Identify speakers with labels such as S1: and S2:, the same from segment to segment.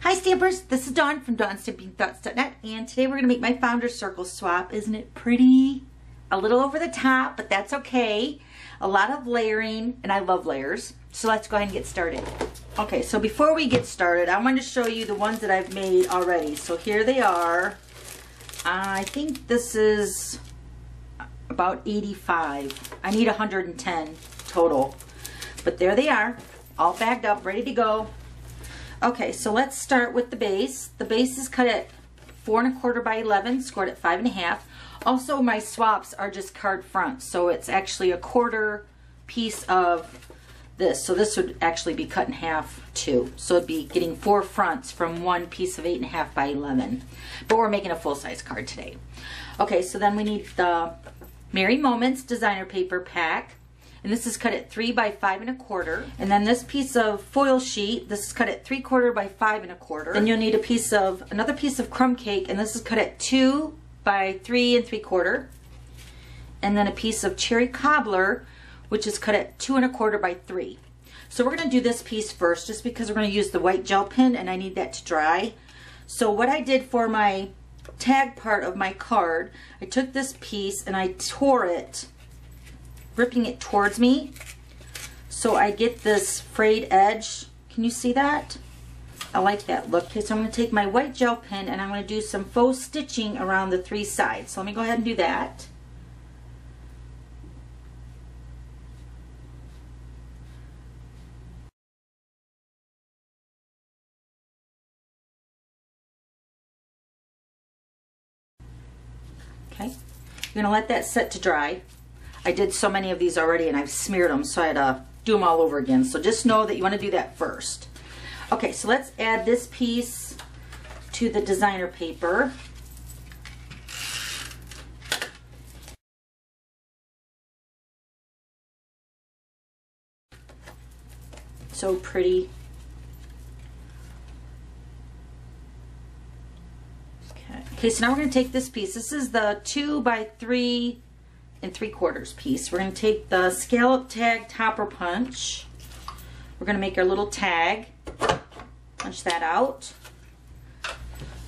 S1: Hi Stampers, this is Dawn from DawnStampingThoughts.net, and today we're going to make my Founder's Circle swap. Isn't it pretty? A little over the top, but that's okay. A lot of layering, and I love layers. So let's go ahead and get started. Okay, so before we get started, I want to show you the ones that I've made already. So here they are. I think this is about 85. I need 110 total. But there they are, all bagged up, ready to go. Okay, so let's start with the base. The base is cut at 4 1/4 by 11, scored at 5 1/2. Also, my swaps are just card fronts, so it's actually a quarter piece of this. So this would actually be cut in half too. So it'd be getting 4 fronts from one piece of 8 1/2 by 11. But we're making a full-size card today. Okay, so then we need the Merry Moments designer paper pack. And this is cut at 3 by 5 1/4. And then this piece of foil sheet, this is cut at 3/4 by 5 1/4. Then you'll need another piece of crumb cake, and this is cut at 2 by 3 3/4. And then a piece of cherry cobbler, which is cut at 2 1/4 by 3. So we're going to do this piece first, just because we're going to use the white gel pen, and I need that to dry. So what I did for my tag part of my card, I took this piece and I tore it, ripping it towards me, so I get this frayed edge. Can you see that? I like that look. Okay, so I'm going to take my white gel pen and I'm going to do some faux stitching around the 3 sides. So let me go ahead and do that. Okay, you're going to let that set to dry. I did so many of these already and I've smeared them, so I had to do them all over again. So just know that you want to do that first. Okay, so let's add this piece to the designer paper. So pretty. Okay, so now we're going to take this piece. This is the 2 by 3 3/4 piece. We're going to take the scallop tag topper punch. We're going to make our little tag. Punch that out.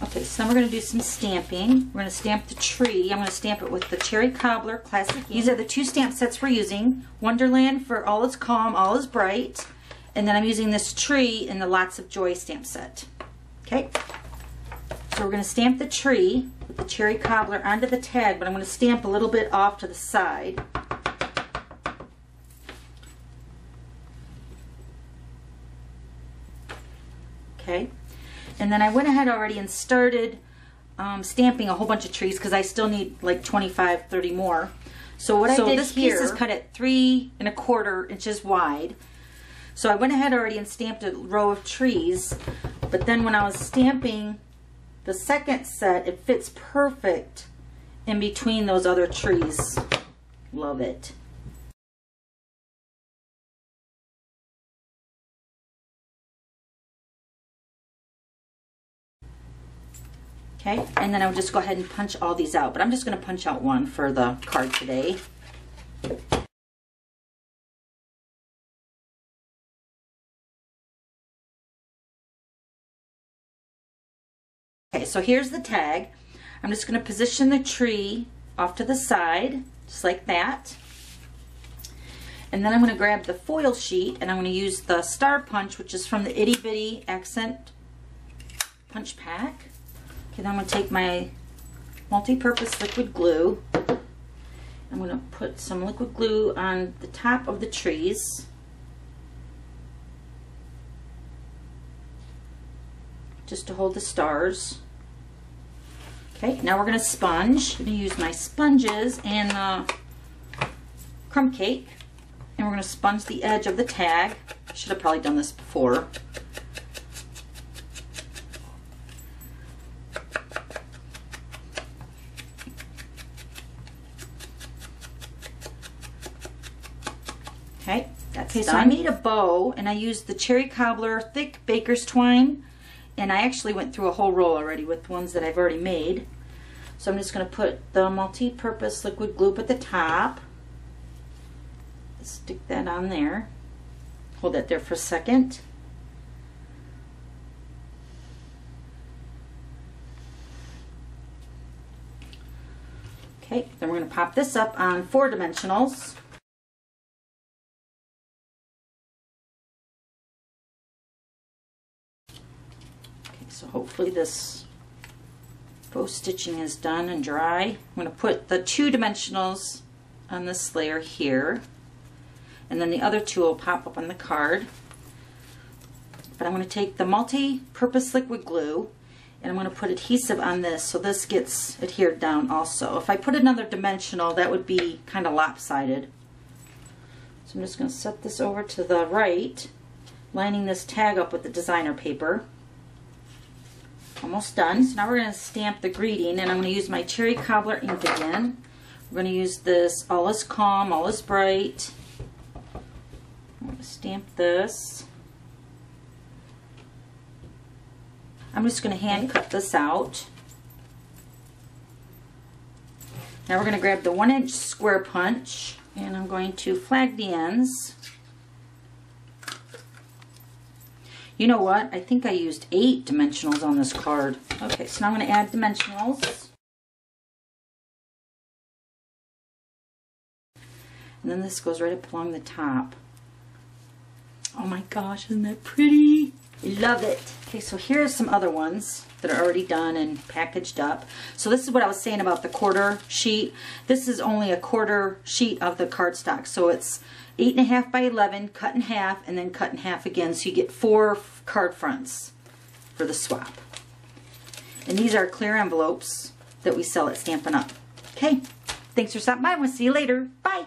S1: Okay, so then we're going to do some stamping. We're going to stamp the tree. I'm going to stamp it with the Cherry Cobbler Classic. These are the 2 stamp sets we're using. Wonderland for All is Calm, All is Bright. And then I'm using this tree in the Lots of Joy stamp set. Okay, so we're going to stamp the tree with the Cherry Cobbler onto the tag, but I'm going to stamp a little bit off to the side. Okay, and then I went ahead already and started stamping a whole bunch of trees because I still need like 25, 30 more. So what I did this here, piece is cut at 3 1/4 inches wide. So I went ahead already and stamped a row of trees, but then when I was stamping the second set, it fits perfect in between those other trees. Love it. Okay, and then I'll just go ahead and punch all these out, but I'm just going to punch out one for the card today. Okay, so here's the tag. I'm just going to position the tree off to the side, just like that. And then I'm going to grab the foil sheet and I'm going to use the star punch, which is from the Itty Bitty Accent Punch Pack. Okay, then I'm going to take my multi-purpose liquid glue. I'm going to put some liquid glue on the top of the trees. Just to hold the stars. Okay, now we're going to sponge. I'm going to use my sponges and the crumb cake, and we're going to sponge the edge of the tag. I should have probably done this before. Okay, that's done. So I made a bow and I used the Cherry Cobbler thick baker's twine. And I actually went through a whole roll already with ones that I've already made. So I'm just going to put the multi-purpose liquid glue at the top. Stick that on there. Hold that there for a second. to pop this up on 4 dimensionals. Okay, so hopefully this faux stitching is done and dry. I'm going to put the 2 dimensionals on this layer here, and then the other 2 will pop up on the card. But I'm going to take the multi-purpose liquid glue and I'm going to put adhesive on this so this gets adhered down also. If I put another dimensional, that would be kind of lopsided. So I'm just going to set this over to the right, lining this tag up with the designer paper. Almost done. So now we're going to stamp the greeting, and I'm going to use my cherry cobbler ink again. We're going to use this All Is Calm, All Is Bright. I'm going to stamp this. I'm just going to hand cut this out. Now we're going to grab the 1-inch square punch, and I'm going to flag the ends. You know what? I think I used 8 dimensionals on this card. Okay, so now I'm going to add dimensionals. And then this goes right up along the top. Oh my gosh, isn't that pretty? I love it. Okay, so here's some other ones that are already done and packaged up. So this is what I was saying about the quarter sheet. This is only a quarter sheet of the cardstock. So it's 8.5 by 11, cut in half, and then cut in half again. So you get 4 card fronts for the swap. And these are clear envelopes that we sell at Stampin' Up. Okay, thanks for stopping by. We'll see you later. Bye.